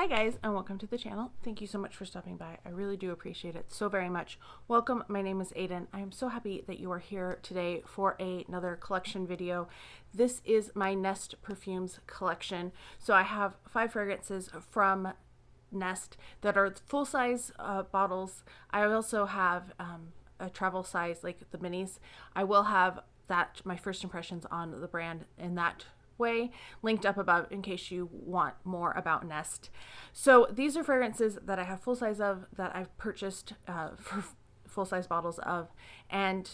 Hi guys, and welcome to the channel. Thank you so much for stopping by. I really do appreciate it so very much. Welcome, my name is Aiden. I am so happy that you are here today for another collection video. This is my Nest Perfumes collection. So I have 5 fragrances from Nest that are full-size bottles. I also have a travel size, like the minis. I will have my first impressions on the brand in that way linked up above in case you want more about Nest. So these are fragrances that I have full size of, that I've purchased for full size bottles of, and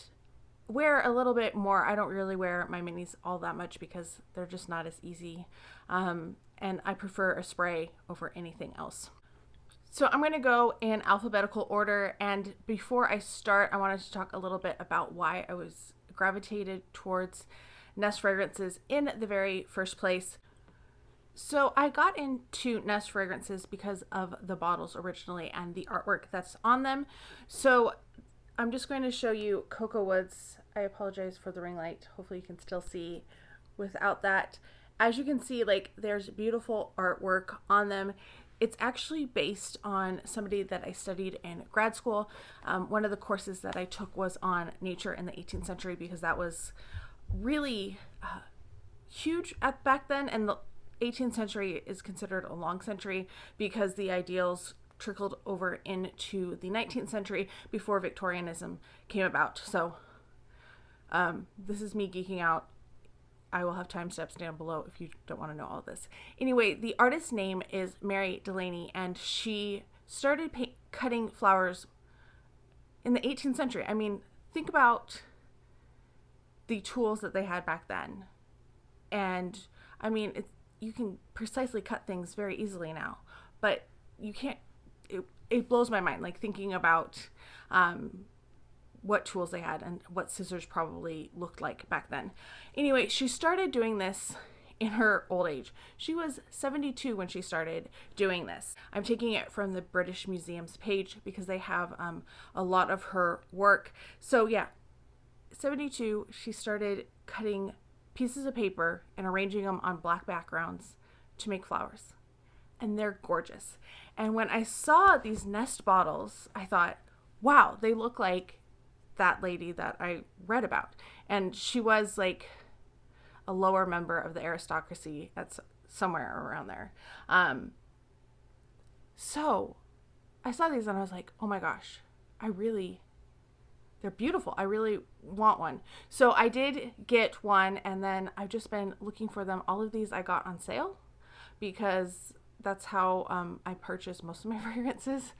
wear a little bit more. I don't really wear my minis all that much because they're just not as easy, and I prefer a spray over anything else. So I'm going to go in alphabetical order, and before I start, I wanted to talk a little bit about why I was gravitated towards Nest fragrances in the very first place. So I got into Nest fragrances because of the bottles originally and the artwork that's on them. So I'm just going to show you Cocoa Woods. I apologize for the ring light. Hopefully you can still see without that. As you can see, like, there's beautiful artwork on them. It's actually based on somebody that I studied in grad school. One of the courses that I took was on nature in the 18th century because that was really huge back then, and the 18th century is considered a long century because the ideals trickled over into the 19th century before Victorianism came about. So this is me geeking out. I will have timestamps down below if you don't want to know all this. Anyway, the artist's name is Mary Delaney, and she started cutting flowers in the 18th century. I mean, think about the tools that they had back then, and I mean, you can precisely cut things very easily now, but you can't. It blows my mind, like, thinking about what tools they had and what scissors probably looked like back then. Anyway, she started doing this in her old age. She was 72 when she started doing this. I'm taking it from the British Museum's page because they have a lot of her work. So yeah, 72, she started cutting pieces of paper and arranging them on black backgrounds to make flowers. And they're gorgeous. And when I saw these Nest bottles, I thought, wow, they look like that lady that I read about. And she was like a lower member of the aristocracy. That's somewhere around there. So I saw these and I was like, oh my gosh, they're beautiful. I really want one. So I did get one, and then I've just been looking for them. All of these I got on sale because that's how I purchase most of my fragrances.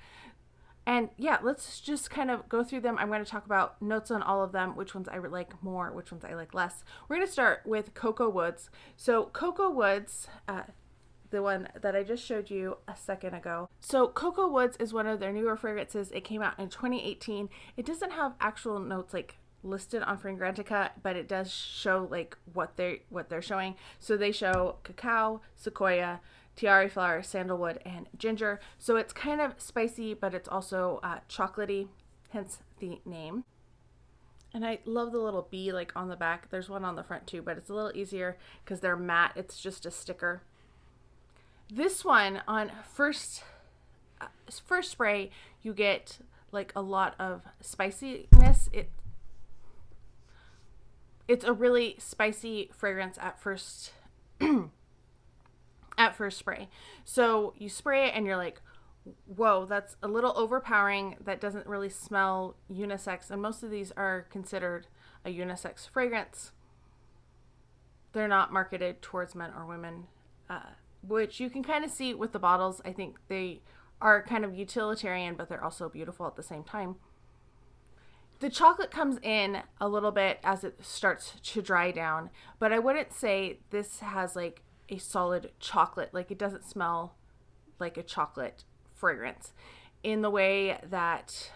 And yeah, let's just kind of go through them. I'm going to talk about notes on all of them, which ones I like more, which ones I like less. We're going to start with Cocoa Woods. So Cocoa Woods, the one that I just showed you a second ago. So Cocoa Woods is one of their newer fragrances. It came out in 2018. It doesn't have actual notes like listed on Fragrantica, but it does show like what they're showing. So they show cacao, sequoia, tiare flower, sandalwood, and ginger. So it's kind of spicy, but it's also chocolatey, hence the name. And I love the little bee like on the back. There's one on the front too, but it's a little easier because they're matte. It's just a sticker. This one, on first spray, you get like a lot of spiciness. It's a really spicy fragrance at first spray. So you spray it and you're like, whoa, that's a little overpowering. That doesn't really smell unisex, and most of these are considered a unisex fragrance. They're not marketed towards men or women, which you can kind of see with the bottles. I think they are kind of utilitarian, but they're also beautiful at the same time. The chocolate comes in a little bit as it starts to dry down, but I wouldn't say this has like a solid chocolate. Like, it doesn't smell like a chocolate fragrance in the way that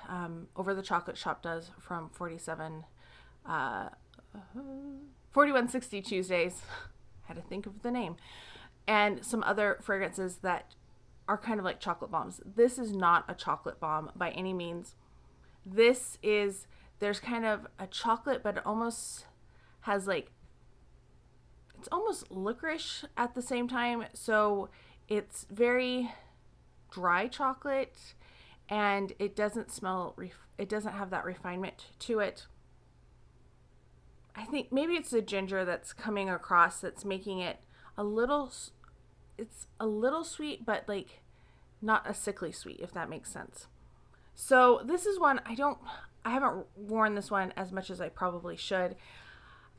Over the Chocolate Shop does from 4160 Tuesdays. Had to think of the name. And some other fragrances that are kind of like chocolate bombs. This is not a chocolate bomb by any means. There's kind of a chocolate, but it almost has like, it's almost licorice at the same time. So it's very dry chocolate, and it doesn't smell, it doesn't have that refinement to it. I think maybe it's the ginger that's coming across that's making it a little, it's a little sweet, but like not a sickly sweet, if that makes sense. So this is one I haven't worn this one as much as I probably should.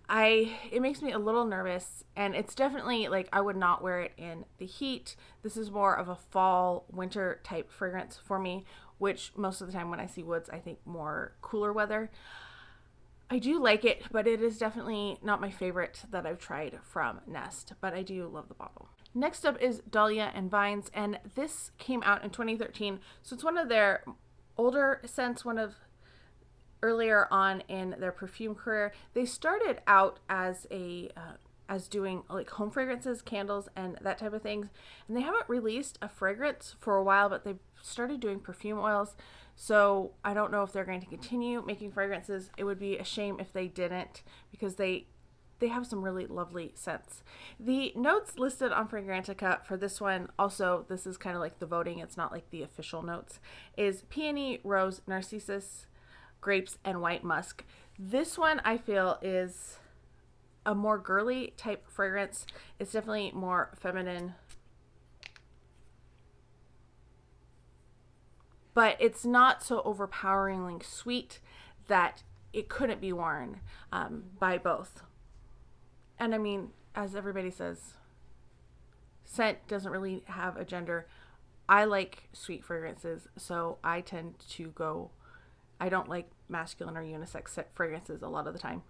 It makes me a little nervous, and it's definitely like I would not wear it in the heat. This is more of a fall, winter type fragrance for me, which most of the time when I see woods, I think more cooler weather. I do like it, but it is definitely not my favorite that I've tried from Nest, but I do love the bottle. Next up is Dahlia and Vines, and this came out in 2013, so it's one of their older scents, one of earlier on in their perfume career. They started out as as doing like home fragrances, candles, and that type of things, and they haven't released a fragrance for a while, but they've started doing perfume oils. So I don't know if they're going to continue making fragrances. It would be a shame if they didn't, because they have some really lovely scents. The notes listed on Fragrantica for this one, also, this is kind of like the voting, it's not like the official notes, is peony, rose, narcissus, grapes, and white musk. This one I feel is a more girly type fragrance. It's definitely more feminine, but it's not so overpoweringly sweet that it couldn't be worn by both. And I mean, as everybody says, scent doesn't really have a gender. I like sweet fragrances, so I tend to go, I don't like masculine or unisex fragrances a lot of the time,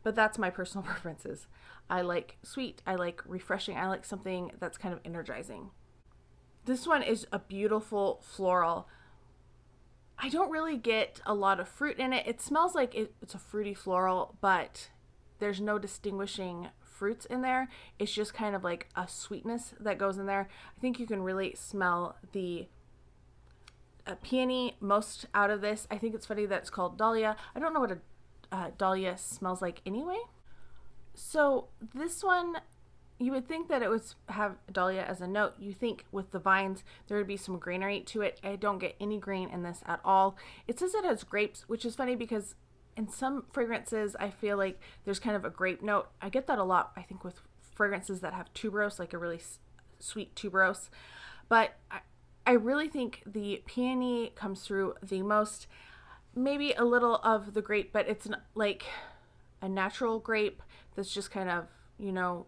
but that's my personal preferences. I like sweet, I like refreshing, I like something that's kind of energizing. This one is a beautiful floral. I don't really get a lot of fruit in it. It smells like it's a fruity floral, but there's no distinguishing fruits in there. It's just kind of like a sweetness that goes in there. I think you can really smell the peony most out of this. I think it's funny that it's called Dahlia. I don't know what a dahlia smells like anyway. So this one, you would think that it would have dahlia as a note. You think with the vines there would be some greenery to it. I don't get any green in this at all. It says it has grapes, which is funny because in some fragrances I feel like there's kind of a grape note. I get that a lot, I think, with fragrances that have tuberose, like a really sweet tuberose. But I really think the peony comes through the most. Maybe a little of the grape, but it's not like a natural grape that's just kind of, you know,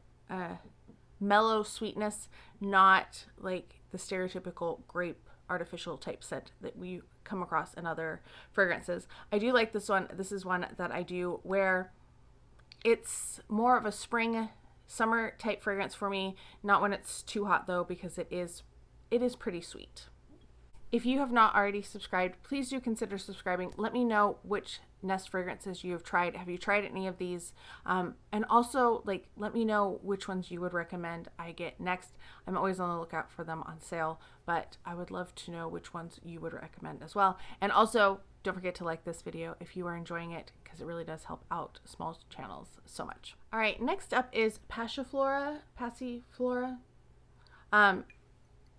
mellow sweetness, not like the stereotypical grape artificial type scent that we come across in other fragrances. I do like this one. This is one that I do wear. It's more of a spring, summer type fragrance for me, not when it's too hot though, because it is pretty sweet. If you have not already subscribed, please do consider subscribing. Let me know which Nest fragrances you have tried. Have you tried any of these? And also, like, let me know which ones you would recommend I get next. I'm always on the lookout for them on sale, but I would love to know which ones you would recommend as well. And also, don't forget to like this video if you are enjoying it, because it really does help out small channels so much. All right, next up is Passiflora.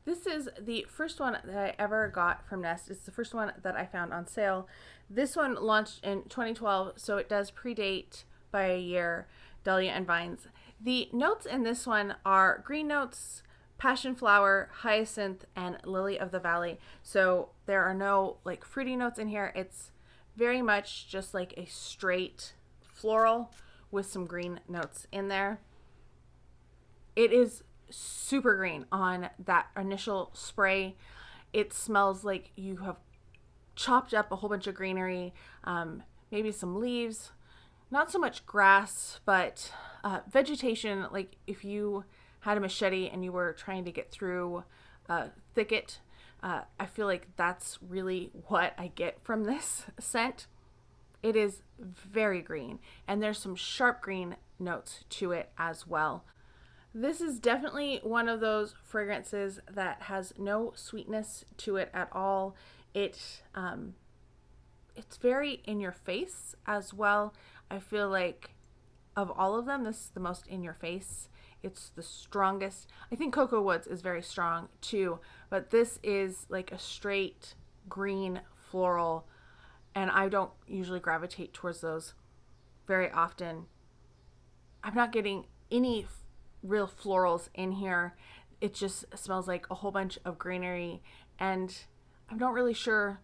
This is the first one that I ever got from Nest. It's the first one that I found on sale. This one launched in 2012, so it does predate by a year Dahlia and Vines. The notes in this one are green notes, passion flower, hyacinth, and lily of the valley. So there are no like fruity notes in here. It's very much just like a straight floral with some green notes in there. It is super green on that initial spray. It smells like you have chopped up a whole bunch of greenery, maybe some leaves, not so much grass, but vegetation. Like if you had a machete and you were trying to get through a thicket, I feel like that's really what I get from this scent. It is very green, and there's some sharp green notes to it as well. This is definitely one of those fragrances that has no sweetness to it at all. It's very in your face as well. I feel like of all of them, this is the most in your face. it's the strongest. I think Cocoa Woods is very strong too, but this is like a straight green floral, and I don't usually gravitate towards those very often. I'm not getting any real florals in here. It just smells like a whole bunch of greenery, and I'm not really sure,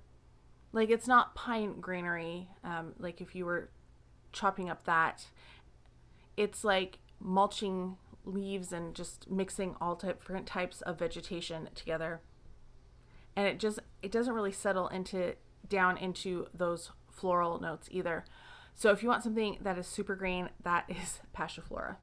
like it's not pine greenery, like if you were chopping up that. It's like mulching leaves and just mixing all different types of vegetation together, and it doesn't really settle down into those floral notes either. So if you want something that is super green, that is Passiflora.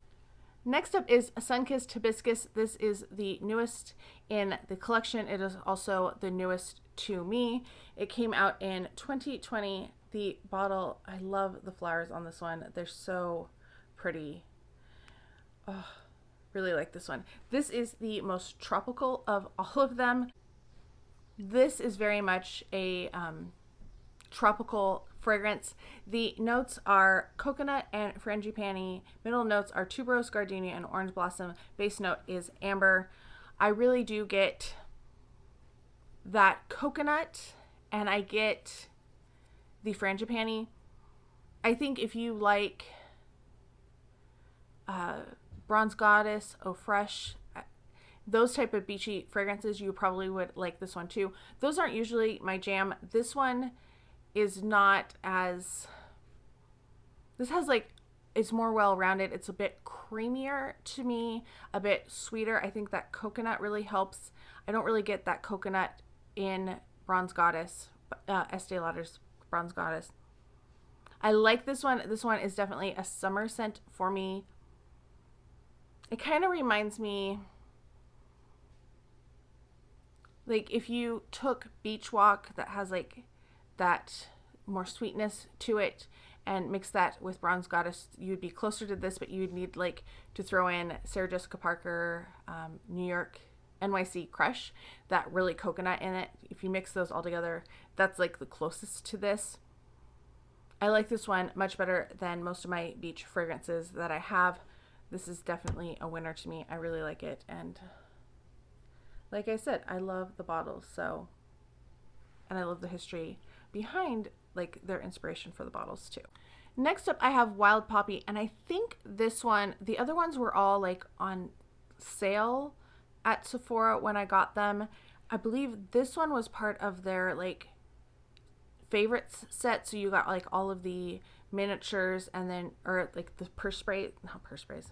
Next up is Sunkissed Hibiscus. This is the newest in the collection. It is also the newest to me. It came out in 2020. The bottle, I love the flowers on this one. They're so pretty. Oh, really like this one. This is the most tropical of all of them. This is very much a tropical fragrance. The notes are coconut and frangipani. Middle notes are tuberose, gardenia, and orange blossom. Base note is amber. I really do get that coconut, and I get the frangipani. I think if you like Bronze Goddess, Eau Fresh, those type of beachy fragrances, you probably would like this one too. Those aren't usually my jam. This one is not as, this has like, it's more well-rounded. It's a bit creamier to me, a bit sweeter. I think that coconut really helps. I don't really get that coconut in Bronze Goddess, Estee Lauder's Bronze Goddess. I like this one. This one is definitely a summer scent for me. It kind of reminds me, like if you took Beach Walk that has like that more sweetness to it and mix that with Bronze Goddess, you'd be closer to this, but you would need like to throw in Sarah Jessica Parker, New York, NYC Crush, that really coconut in it. If you mix those all together, that's like the closest to this. I like this one much better than most of my beach fragrances that I have. This is definitely a winner to me. I really like it, and like I said, I love the bottles, so, and I love the history behind like their inspiration for the bottles too. Next up I have Wild Poppy, and I think this one, the other ones were all like on sale at Sephora when I got them. I believe this one was part of their like favorites set, so you got like all of the miniatures and then, or like the purse spray, not purse sprays.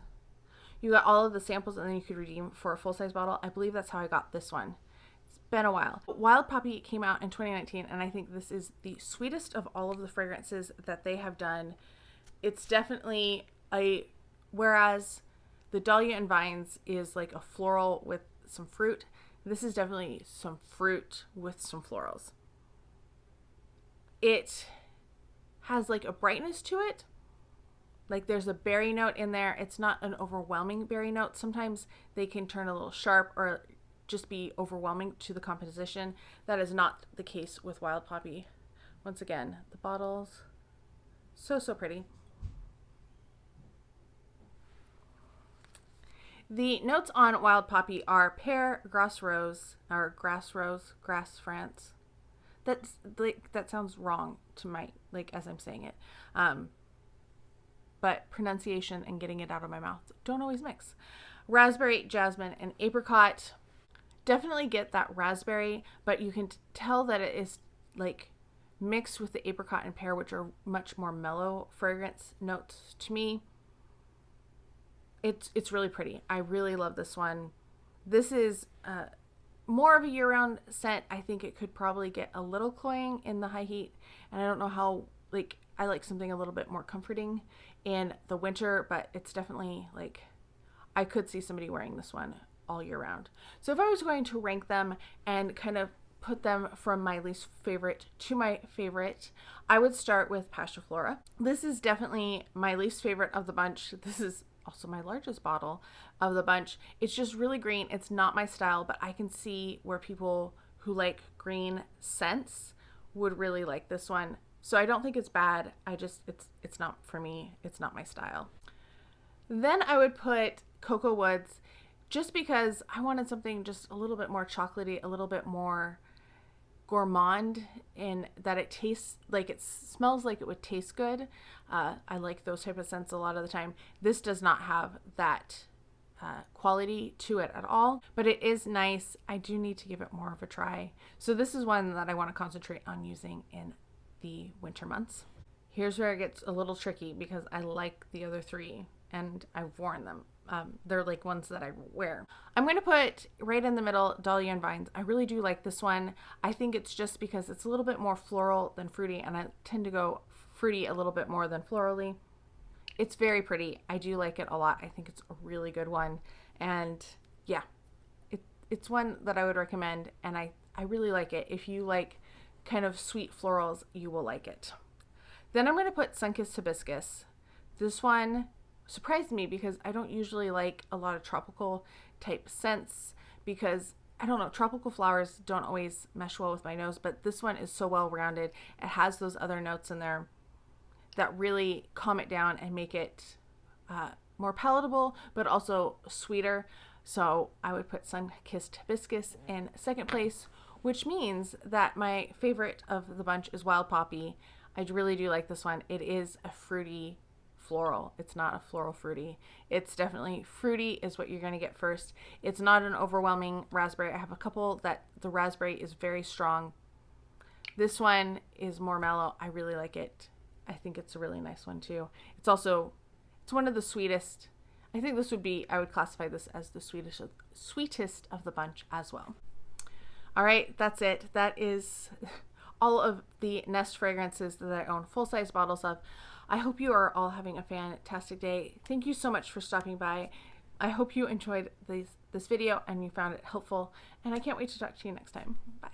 You got all of the samples and then you could redeem for a full-size bottle. I believe that's how I got this one. It's been a while. Wild Poppy came out in 2019, and I think this is the sweetest of all of the fragrances that they have done. It's definitely whereas the Dahlia and Vines is like a floral with some fruit, this is definitely some fruit with some florals. It has like a brightness to it. Like there's a berry note in there. It's not an overwhelming berry note. Sometimes they can turn a little sharp or just be overwhelming to the composition. That is not the case with Wild Poppy. Once again, the bottles, so pretty. The notes on Wild Poppy are pear, grass France. That's like, that sounds wrong to my, like, as I'm saying it. But pronunciation and getting it out of my mouth don't always mix. Raspberry, jasmine, and apricot. Definitely get that raspberry, but you can tell that it is like mixed with the apricot and pear, which are much more mellow fragrance notes to me. It's really pretty. I really love this one. This is more of a year-round scent. I think it could probably get a little cloying in the high heat, and I don't know how, like, I like something a little bit more comforting in the winter, but it's definitely like, I could see somebody wearing this one all year round. So if I was going to rank them and kind of put them from my least favorite to my favorite, I would start with Passiflora. This is definitely my least favorite of the bunch. This is also my largest bottle of the bunch. It's just really green. It's not my style, but I can see where people who like green scents would really like this one. So I don't think it's bad. I just, it's not for me. It's not my style. Then I would put Cocoa Woods, just because I wanted something just a little bit more chocolatey, a little bit more gourmand, in that it tastes like, it smells like it would taste good. I like those type of scents a lot of the time. This does not have that quality to it at all, but it is nice. I do need to give it more of a try. So this is one that I want to concentrate on using in the winter months. Here's where it gets a little tricky because I like the other three and I've worn them. They're like ones that I wear. I'm going to put right in the middle Dahlia and Vines. I really do like this one. I think it's just because it's a little bit more floral than fruity, and I tend to go fruity a little bit more than florally. It's very pretty. I do like it a lot. I think it's a really good one. And yeah, it's one that I would recommend, and I really like it. If you like kind of sweet florals, you will like it. Then I'm going to put Sunkissed Hibiscus. This one surprised me because I don't usually like a lot of tropical type scents, because I don't know, tropical flowers don't always mesh well with my nose, but this one is so well rounded. It has those other notes in there that really calm it down and make it more palatable, but also sweeter. So I would put Sunkissed Hibiscus in second place, which means that my favorite of the bunch is Wild Poppy. I really do like this one. It is a fruity floral. It's not a floral fruity. It's definitely fruity is what you're going to get first. It's not an overwhelming raspberry. I have a couple that the raspberry is very strong. This one is more mellow. I really like it. I think it's a really nice one too. It's one of the sweetest. I think this would be, I would classify this as the sweetest of the bunch as well. All right, that's it. That is all of the Nest fragrances that I own full-size bottles of. I hope you are all having a fantastic day. Thank you so much for stopping by. I hope you enjoyed this video and you found it helpful, and I can't wait to talk to you next time. Bye.